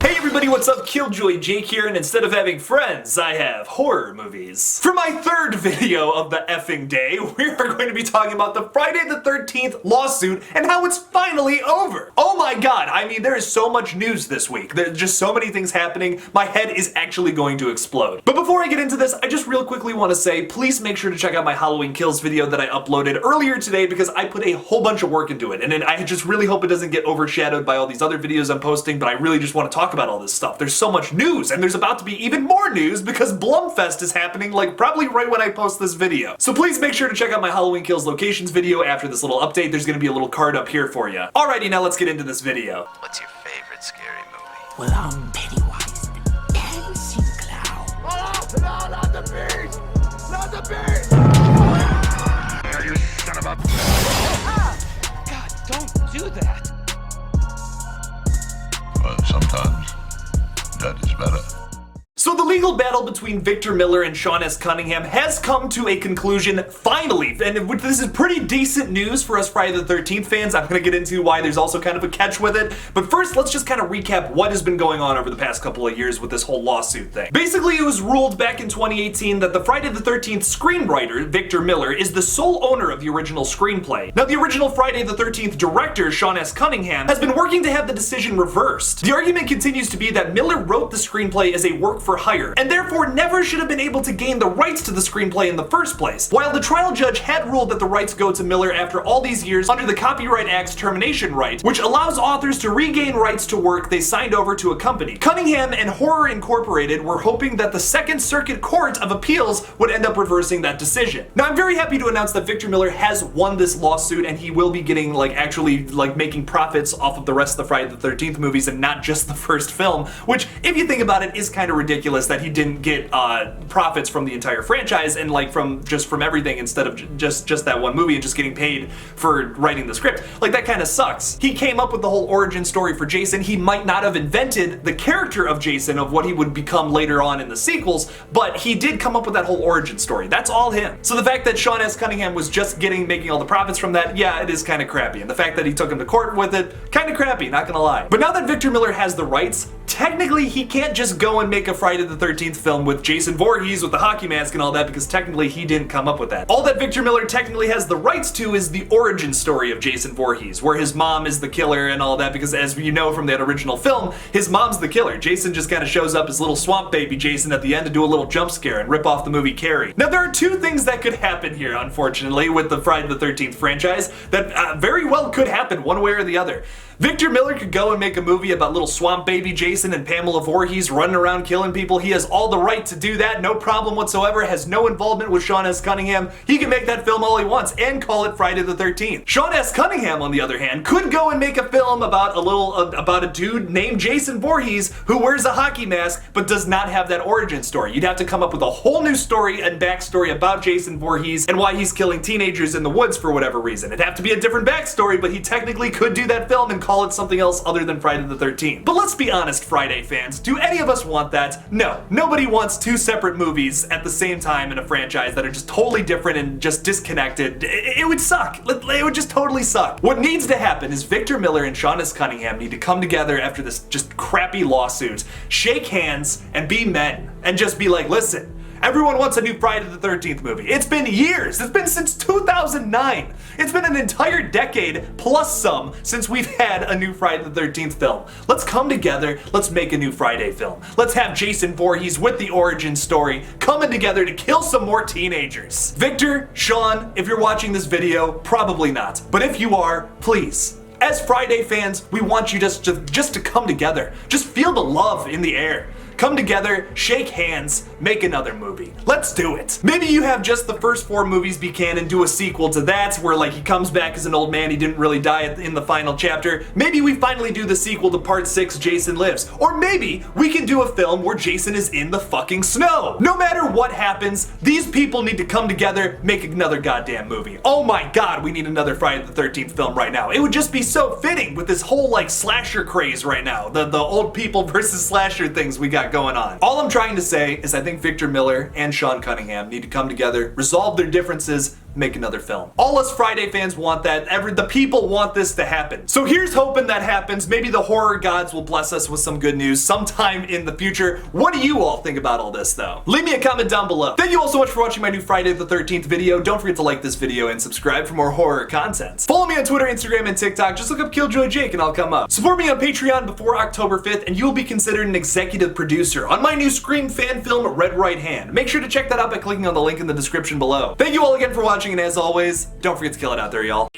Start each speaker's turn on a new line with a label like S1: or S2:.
S1: Hey everybody, what's up? KillJoy Jake here, and instead of having friends, I have horror movies. For my third video of the effing day, we are going to be talking about the Friday the 13th lawsuit and how it's finally over. Oh my god, I mean, there is so much news this week. There's just so many things happening, my head is actually going to explode. But before I get into this, I just real quickly want to say, please make sure to check out my Halloween Kills video that I uploaded earlier today because I put a whole bunch of work into it, and I just really hope it doesn't get overshadowed by all these other videos I'm posting, but I really just want to talk about all this stuff. There's so much news, and there's about to be even more news because Blumfest is happening like probably right when I post this video. So please make sure to check out my Halloween Kills locations video after this little update. There's gonna be a little card up here for you. Alrighty, now let's get into this video.
S2: What's your favorite scary movie?
S3: Well, I'm Pennywise the dancing clown.
S4: Oh, no, not the beast! Not the beast!
S2: You son of a...
S3: God, don't do that.
S5: But sometimes that is better.
S1: So the legal battle between Victor Miller and Sean S. Cunningham has come to a conclusion, finally, and this is pretty decent news for us Friday the 13th fans. I'm gonna get into why there's also kind of a catch with it, but first let's just kind of recap what has been going on over the past couple of years with this whole lawsuit thing. Basically, it was ruled back in 2018 that the Friday the 13th screenwriter, Victor Miller, is the sole owner of the original screenplay. Now, the original Friday the 13th director, Sean S. Cunningham, has been working to have the decision reversed. The argument continues to be that Miller wrote the screenplay as a work for hire, and therefore never should have been able to gain the rights to the screenplay in the first place. While the trial judge had ruled that the rights go to Miller after all these years under the Copyright Act's termination right, which allows authors to regain rights to work they signed over to a company. Cunningham and Horror Incorporated were hoping that the Second Circuit Court of Appeals would end up reversing that decision. Now, I'm very happy to announce that Victor Miller has won this lawsuit, and he will be getting, actually making profits off of the rest of the Friday the 13th movies and not just the first film, which, if you think about it, is kind of ridiculous that he didn't get profits from the entire franchise and from everything instead of just that one movie and just getting paid for writing the script. That kind of sucks. He came up with the whole origin story for Jason. He might not have invented the character of Jason, of what he would become later on in the sequels, but he did come up with that whole origin story. That's all him. So the fact that Sean S. Cunningham was just making all the profits from that, yeah, it is kind of crappy. And the fact that he took him to court with it, kind of crappy, not gonna lie. But now that Victor Miller has the rights, technically he can't just go and make a Friday the 13th film with Jason Voorhees with the hockey mask and all that, because technically he didn't come up with that. All that Victor Miller technically has the rights to is the origin story of Jason Voorhees, where his mom is the killer and all that, because as you know from that original film, his mom's the killer. Jason just kind of shows up as little swamp baby Jason at the end to do a little jump scare and rip off the movie Carrie. Now, there are two things that could happen here, unfortunately, with the Friday the 13th franchise that very well could happen one way or the other. Victor Miller could go and make a movie about little swamp baby Jason and Pamela Voorhees running around killing people. He has all the right to do that, no problem whatsoever, has no involvement with Sean S. Cunningham. He can make that film all he wants and call it Friday the 13th. Sean S. Cunningham, on the other hand, could go and make a film about about a dude named Jason Voorhees who wears a hockey mask but does not have that origin story. You'd have to come up with a whole new story and backstory about Jason Voorhees and why he's killing teenagers in the woods for whatever reason. It'd have to be a different backstory, but he technically could do that film and call it something else other than Friday the 13th. But let's be honest, Friday fans, do any of us want that? No. Nobody wants two separate movies at the same time in a franchise that are just totally different and just disconnected. It would suck. It would just totally suck. What needs to happen is Victor Miller and Sean S. Cunningham need to come together after this just crappy lawsuit, shake hands, and be men, and just be like, listen, everyone wants a new Friday the 13th movie. It's been years. It's been since 2009. It's been an entire decade plus some since we've had a new Friday the 13th film. Let's come together. Let's make a new Friday film. Let's have Jason Voorhees with the origin story coming together to kill some more teenagers. Victor, Sean, if you're watching this video, probably not. But if you are, please, as Friday fans, we want you just to come together. Just feel the love in the air. Come together, shake hands, make another movie. Let's do it. Maybe you have just the first 4 movies be canon, do a sequel to that where he comes back as an old man, he didn't really die in the final chapter. Maybe we finally do the sequel to part 6, Jason Lives. Or maybe we can do a film where Jason is in the fucking snow. No matter what happens, these people need to come together, make another goddamn movie. Oh my god, we need another Friday the 13th film right now. It would just be so fitting with this whole slasher craze right now. The old people versus slasher things we got going on. All I'm trying to say is I think Victor Miller and Sean Cunningham need to come together, resolve their differences, make another film. All us Friday fans want that. The people want this to happen. So here's hoping that happens. Maybe the horror gods will bless us with some good news sometime in the future. What do you all think about all this though? Leave me a comment down below. Thank you all so much for watching my new Friday the 13th video. Don't forget to like this video and subscribe for more horror content. Follow me on Twitter, Instagram, and TikTok. Just look up KillJoy Jake and I'll come up. Support me on Patreon before October 5th and you will be considered an executive producer on my new Scream fan film, Red Right Hand. Make sure to check that out by clicking on the link in the description below. Thank you all again for watching, and as always, don't forget to kill it out there, y'all.